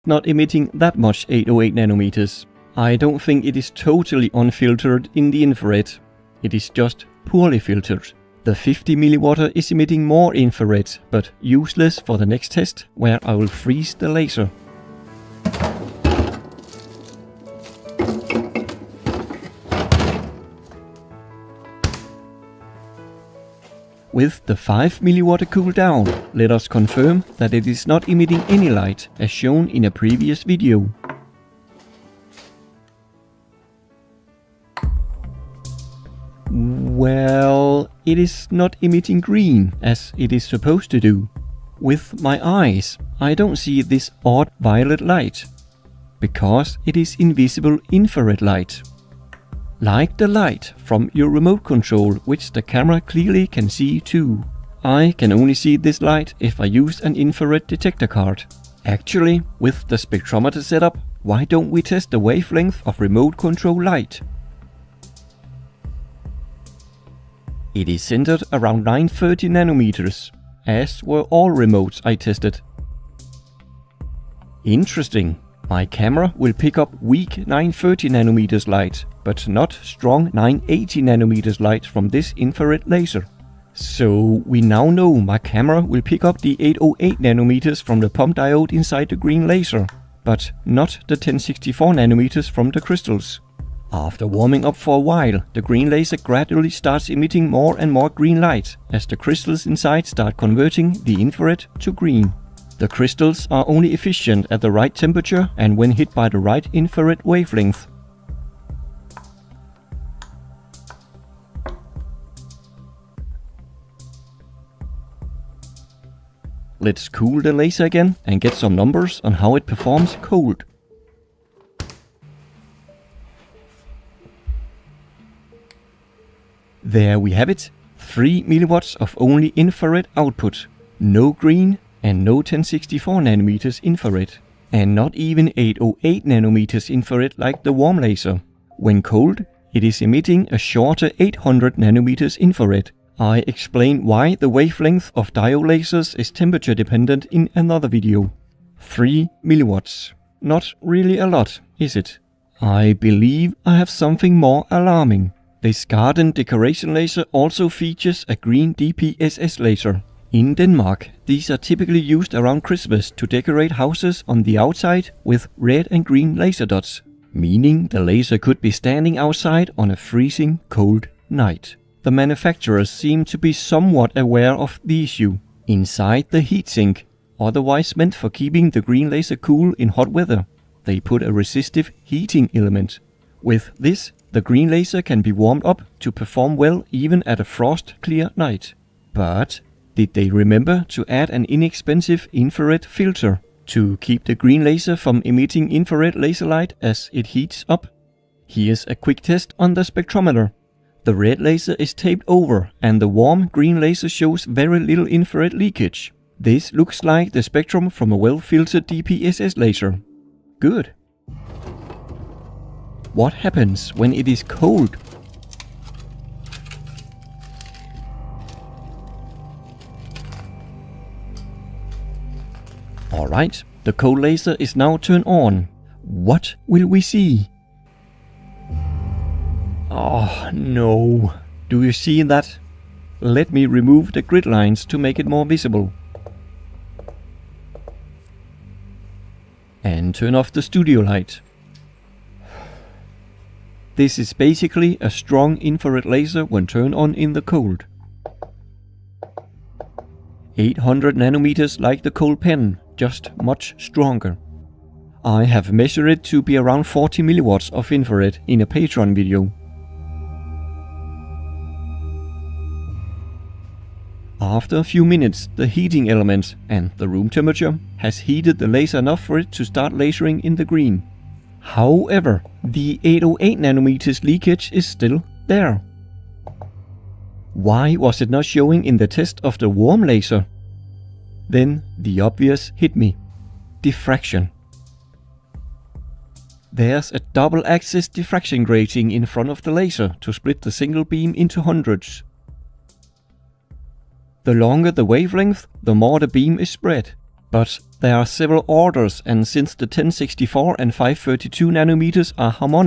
not emitting that much 808 nanometers. I don't think it is totally unfiltered in the infrared. It is just poorly filtered. The 50 mW is emitting more infrared, but useless for the next test, where I will freeze the laser. With the 5 mW cooled down, let us confirm that it is not emitting any light, as shown in a previous video. Well, it is not emitting green, as it is supposed to do. With my eyes, I don't see this odd violet light, because it is invisible infrared light. Like the light from your remote control, which the camera clearly can see too. I can only see this light if I use an infrared detector card. Actually, with the spectrometer setup, why don't we test the wavelength of remote control light? It is centered around 930 nanometers, as were all remotes I tested. Interesting. My camera will pick up weak 930 nanometers light, but not strong 980 nanometers light from this infrared laser. So we now know my camera will pick up the 808 nanometers from the pump diode inside the green laser, but not the 1064 nanometers from the crystals. After warming up for a while, the green laser gradually starts emitting more and more green light as the crystals inside start converting the infrared to green. The crystals are only efficient at the right temperature and when hit by the right infrared wavelength. Let's cool the laser again and get some numbers on how it performs cold. There we have it, 3 mW of only infrared output, no green and no 1064 nanometers infrared, and not even 808 nanometers infrared like the warm laser. When cold, it is emitting a shorter 800 nanometers infrared. I explain why the wavelength of diode lasers is temperature dependent in another video. 3 mW. Not really a lot, is it? I believe I have something more alarming. This garden decoration laser also features a green DPSS laser. In Denmark, these are typically used around Christmas to decorate houses on the outside with red and green laser dots, meaning the laser could be standing outside on a freezing cold night. The manufacturers seem to be somewhat aware of the issue. Inside the heatsink, otherwise meant for keeping the green laser cool in hot weather, they put a resistive heating element. With this, the green laser can be warmed up to perform well even at a frost-clear night. But did they remember to add an inexpensive infrared filter to keep the green laser from emitting infrared laser light as it heats up? Here's a quick test on the spectrometer. The red laser is taped over and the warm green laser shows very little infrared leakage. This looks like the spectrum from a well-filtered DPSS laser. Good. What happens when it is cold? Alright, the cold laser is now turned on. What will we see? Oh no, do you see that? Let me remove the grid lines to make it more visible. And turn off the studio light. This is basically a strong infrared laser when turned on in the cold. 800 nanometers like the cold pen, just much stronger. I have measured it to be around 40 milliwatts of infrared in a Patreon video. After a few minutes, the heating element and the room temperature has heated the laser enough for it to start lasering in the green. However, the 808 nanometers leakage is still there. Why was it not showing in the test of the warm laser? Then the obvious hit me. Diffraction. There's a double-axis diffraction grating in front of the laser to split the single beam into hundreds. The longer the wavelength, the more the beam is spread. But There are several orders, and since the 1064 and 532 nanometers are harmonic,